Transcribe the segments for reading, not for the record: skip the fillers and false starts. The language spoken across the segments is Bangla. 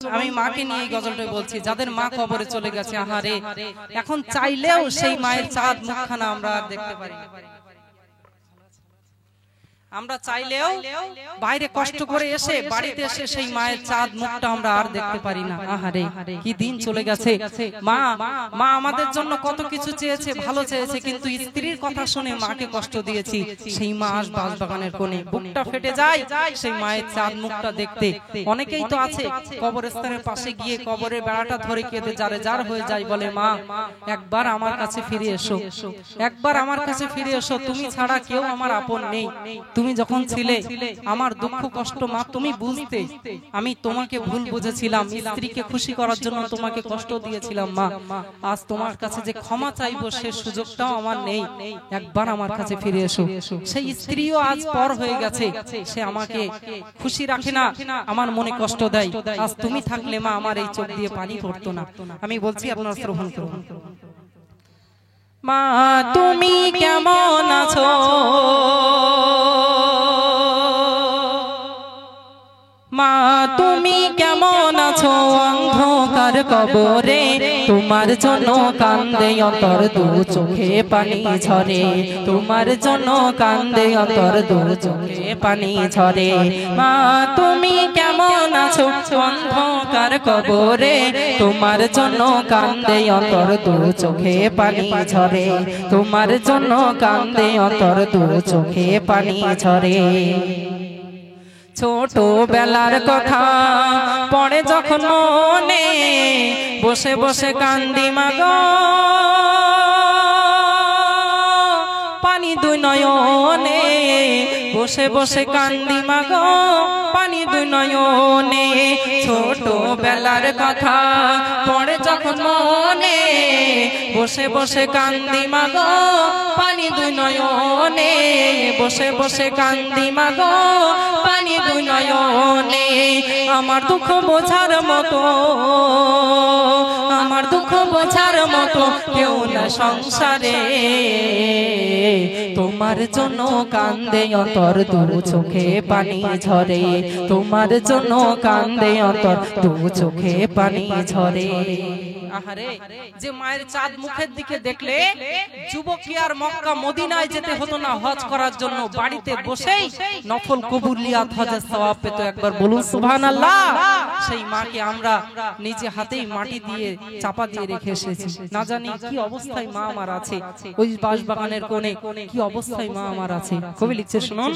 আমি মাকে নিয়ে এই গজলটাই বলছি, যাদের মা কবরে চলে গেছে, আহারে এখন চাইলেও সেই মায়ের চাঁদ মুখখানা আমরা আর দেখতে পারি না। আমরা চাইলেও বাইরে কষ্ট করে এসে বাড়িতে এসে সেই মায়ের চাঁদ মুখটা আমরা আর দেখতে পারি না। আহারে কি দিন চলে গেছে। মা মা আমাদের জন্য কত কিছু চেয়েছে, ভালো চেয়েছে, কিন্তু স্ত্রীর কথা শুনে মাকে কষ্ট দিয়েছি। সেই মা আজ বাঁশবাগানের কোণে, বুকটা ফেটে যায় সেই মায়ের চাঁদ মুখটা দেখতে। অনেকেই তো আছে কবরস্থানের পাশে গিয়ে কবরের বেড়াটা ধরে কেঁদে যারে যার হয়ে যায়, বলে মা একবার আমার কাছে ফিরে এসো, একবার আমার কাছে ফিরে এসো, তুমি ছাড়া কেউ আমার আপন নেই। তুমি যখন ছিলে আমার দুঃখ কষ্ট মা তুমি বুঝতে, আমি তোমাকে ভুল বুঝেছিলাম, স্ত্রীকে খুশি করার জন্য তোমাকে কষ্ট দিয়েছিলাম। মা আজ তোমার কাছে যে ক্ষমা চাইবো সে সুযোগটাও আমার নেই, একবার আমার কাছে ফিরে এসো। সেই স্ত্রীও আজ পর হয়ে গেছে, সে আমাকে খুশি রাখে না, আমার মনে কষ্ট দেয়। আজ তুমি থাকলে মা আমার এই চোখ দিয়ে পানি পড়তো না। আমি বলছি আপনারা শ্রবণ করুন। মা তুমি কেমন আছো, মা তুমি কেমন আছো, অন্ধকার কবরে তোমার জন্য কান্দে অন্তর, দু চোখে পানি ঝরে, তোমার জন্য কান্দে অন্তর, দু চোখে পানি ঝরে। মা তুমি কেমন আছো, অন্ধকার কবরে তোমার জন্য কান্দে অন্তর, দু চোখে পানি ঝরে, তোমার জন্য কান্দে অন্তর, দু চোখে পানি ঝরে। ছোট বেলার কথা পড়ে যখন মনে, বসে বসে কান্দি মাগো, পানি দুই নয়নে, বসে বসে কান্দি মাগো, পানি দুই নয়নে। ছোট বেলার কথা পড়ে যখন মনে, বসে বসে কান্দি মাগো, পানি দুই নয়নে, বসে বসে কান্দি মাগো, পানি দুই নয়নে। আমার দুঃখ বোঝার মতো, আমার দুঃখ বোঝার মতো কেউ না সংসারে, তোমার জন্য কান্দে অন্তর, দু চোখে পানি ঝরে, তোমার জন্য কান্দে অন্তর, দু চোখে পানি ঝরে। আহারে যে মায়ের চাঁদ মুখের দিকে দেখলে যুবক কি আর মক্কা মদিনায় যেতে হতো না হজ করার জন্য, বাড়িতে বসেই নফল কবুলিয়াত হজের সওয়াব পেত। একবার বলুন সুবহানাল্লাহ। সেই মাকে আমরা নিজে হাতেই মাটি দিয়ে চাপা দিয়ে রেখে এসেছি, না জানি কি অবস্থায় মা আমার আছে, ওই বাঁশবাগানের কোণে কি অবস্থায় মা আমার আছে। কবি লিখছে শুনুন।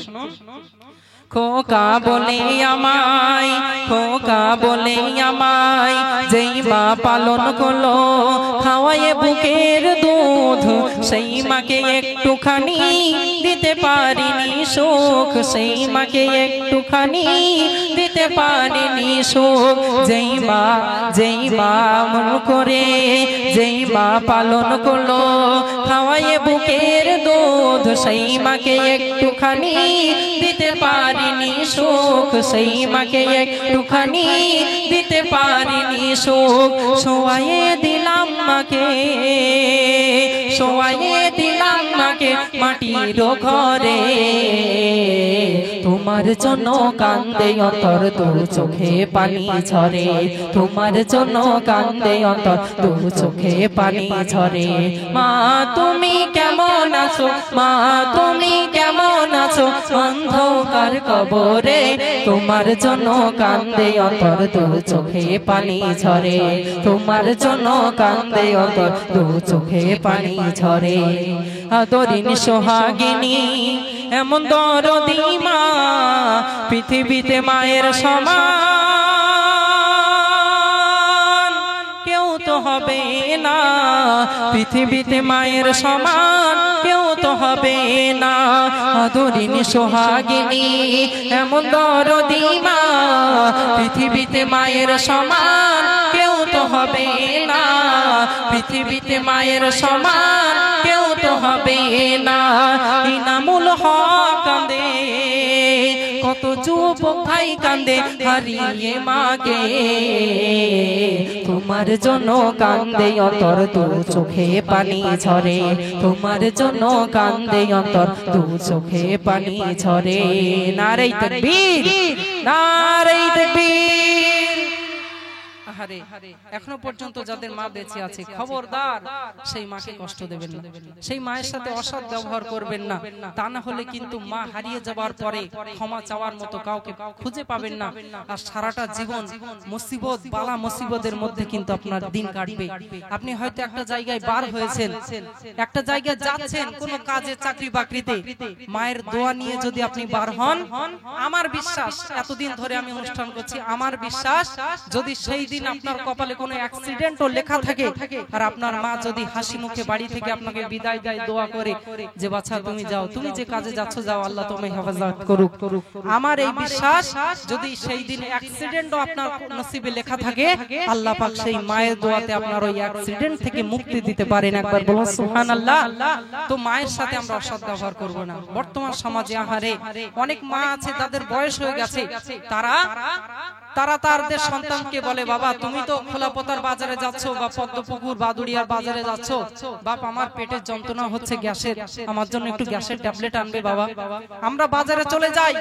খোকা বলে আমায়, খোকা বলে আমায়, যেই মা পালন করলো খাওয়ায়ে বুকের দুধ, সেই মাকে একটুখানি দিতে পারিনি সুখ, সেই মাকে একটুখানি দিতে পারিনি সুখ। যেই মা মন করে, যেই মা পালন করলো খাওয়ায়ে বুকের দুধ, সেই মাকে একটুখানি দিতে পারিনি সুখ, সেই মাকে একটুখানি দিতে পারিনি সুখ। শোয়ায়ে দিলাম মাকে, শোয়ায়ে দিলাম মাকে মাটির ঘরে, তোমার জন্য কান্দে অন্তর, দু চোখে পানি ঝরে, তোমার জন্য কান্দে অন্তর, দু চোখে পানি ঝরে। মা তুমি কেমন আছো, মা তুমি কেমন আছো, অন্ধকার কবরে তোমার জন্য কান্দে অন্তর, দু চোখে পানি ঝরে, তোমার জন্য কান্দে অন্তর, দু চোখে পানি ঝরে। আদরিন সোহাগিনী এমন দরদি মা, পৃথিবীতে মায়ের সমান কেউ তো হবে না, পৃথিবীতে মায়ের সমান কেউ তো হবে না। আদরিন সোহাগিনী এমন দরদি মা, পৃথিবীতে মায়ের সমান কেউ তো হবে না, পৃথিবীতে মায়ের সমান কেউ তো হবে না। ইনামুল হক কান্দে, কত যুবক ভাই কান্দে হারিয়ে মাকে, তোমার জন্য কান্দে অন্তর, দু চোখে পানি ঝরে, তোমার জন্য কান্দে অন্তর, দু চোখে পানি ঝরে। নারে তাকবীর, নারে তাকবীর। আহারে এখনো পর্যন্ত যাদের মা বেঁচে আছে খবরদার সেই মাকে কষ্ট দেবেন না, সেই মায়ের সাথে অসৎ ব্যবহার করবেন না। তা না হলে কিন্তু মা হারিয়ে যাবার পরে ক্ষমা চাওয়ার মতো কাউকে খুঁজে পাবেন না। আর সারাটা জীবন মুসিবত বালা মুসিবতের মধ্যে কিন্তু আপনার দিন কাটবে। আপনি হয়তো একটা জায়গায় বার হয়েছেন, একটা জায়গায় যাচ্ছেন কোনো কাজে চাকরি বাকরিতে, মায়ের দোয়া নিয়ে যদি আপনি বার হন, আমার বিশ্বাস এতদিন ধরে আমি অনুষ্ঠান করছি, আমার বিশ্বাস যদি সেই দিন আপনার কপালে কোনো অ্যাক্সিডেন্টও লেখা থাকে আর আপনার মা যদি হাসি মুখে বাড়ি থেকে আপনাকে বিদায় দেয়, দোয়া করে যে বাচ্চা তুমি যাও, তুমি যে কাজে যাচ্ছ যাও, আল্লাহ তোমায় হেফাজত করুক, আমার এই বিশ্বাস যদি সেই দিন অ্যাক্সিডেন্টও আপনার নসিবে লেখা থাকে, আল্লাহ পাক সেই মায়ের দোয়াতে আপনার ওই অ্যাক্সিডেন্ট থেকে মুক্তি দিতে পারেন। একবার বলুন সুবহানাল্লাহ। তো মায়ের সাথে আমরা অসৎ ব্যবহার করব না। বর্তমান সমাজে আহারে অনেক মা আছে যাদের বয়স হয়ে গেছে, তারা তাদের সন্তানকে বলে বাবা তুমি তো খোলাপতার বাজারে যাচ্ছ বা পদ্মপুকুর বাদুড়িয়ার বাজারে যাচ্ছ, বাপ আমার পেটের যন্ত্রণা হচ্ছে গ্যাসের, আমার জন্য একটু গ্যাসের ট্যাবলেট আনবে বাবা। আমরা বাজারে চলে যাই,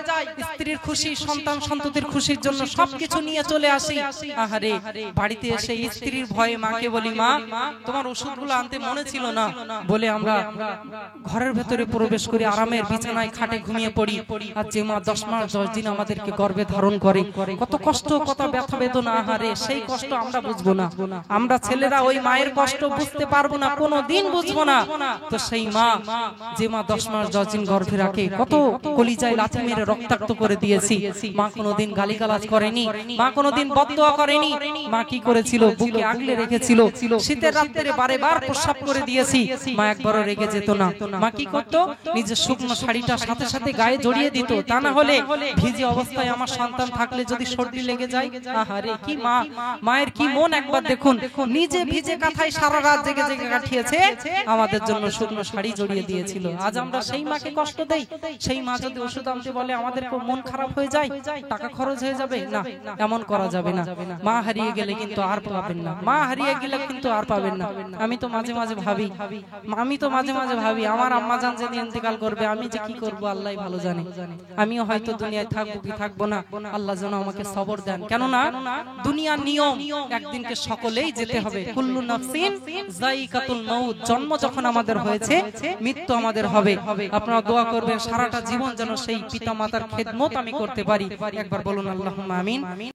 স্ত্রীর খুশি সন্তান সন্ততির খুশির জন্য সবকিছু নিয়ে চলে আসি। আহারে বাড়িতে এসে স্ত্রীর ভয়ে মাকে বলি মা তোমার ওষুধগুলো আনতে মনে ছিল না বলে আমরা ঘরের ভেতরে প্রবেশ করি, আরামের বিছানায় খাটে ঘুমিয়ে পড়ি। আর যে মা 10 মাস 10 দিন আমাদেরকে গর্ভে ধারণ করে, কত কষ্ট কত ব্যথা বেদনা, আহারে সেই কষ্ট আমরা বুঝবো না। আমরা ছেলেরা ওই মায়ের কষ্ট বুঝতে পারবো না, কোনোদিন বুঝবো না। তো সেই মা যে মা 10 মাস 10 দিন গর্ভে রাখে, কত কলিজায় লাথি মেরে রক্তাক্ত করে দিয়েছি, মা কোনোদিন গালিগালাজ করেনি, মা কোনোদিন বদদোয়া করেনি। মা কি করেছিল? বুকে আগলে রেখেছিল। শীতের রাত্রে বারে বার প্রস্রাব করে দিয়েছি, মা একবারও রেগে যেত না। মা কি করতো? নিজের শুকনো শাড়িটা সাথে সাথে গায়ে জড়িয়ে দিত, তা না হলে ভিজে অবস্থায় আমার সন্তান থাকলে যদি সর্দি লেগে যায়, আহারে কি মা, মায়ের কি মন একবার দেখুন। নিজে ভিজে কাঁথায় সারা রাত জেগে জেগে কাটিয়েছে, আমাদের জন্য শুকনো শাড়ি জড়িয়ে দিয়েছিল। আজ আমরা সেই মাকে কষ্ট দেই। সেই মা যদি ওষুধ আনতে বলে আমাদের মন খারাপ হয়ে যায়, টাকা খরচ হয়ে যাবে, না এমন করা যাবে না। মা হারিয়ে গেলে কিন্তু আর পাবেন না, মা হারিয়ে গেলে কিন্তু আর পাবেন না। আমি তো মাঝে মাঝে ভাবি আমার আম্মা জান যেদিন ইন্তেকাল করবে আমি যে কি করব আল্লাহই ভালো জানে। আমিও হয়তো দুনিয়ায় থাকবো কি থাকবো না, আল্লাহ যেন আমাকে সবর দেন। কেননা দুনিয়ার নিয়ম, একদিনকে সকলেই যেতে হবে। কুল্লু নাফসিন যায়িকাতুল মাউত, জন্ম যখন আমাদের হয়েছে মৃত্যু আমাদের হবে। আপনারা দোয়া করবেন সারাটা জীবন যেন সেই পিতা মাতার খেদমত আমি করতে পারি। একবার বলুন আল্লাহুম্মা আমিন।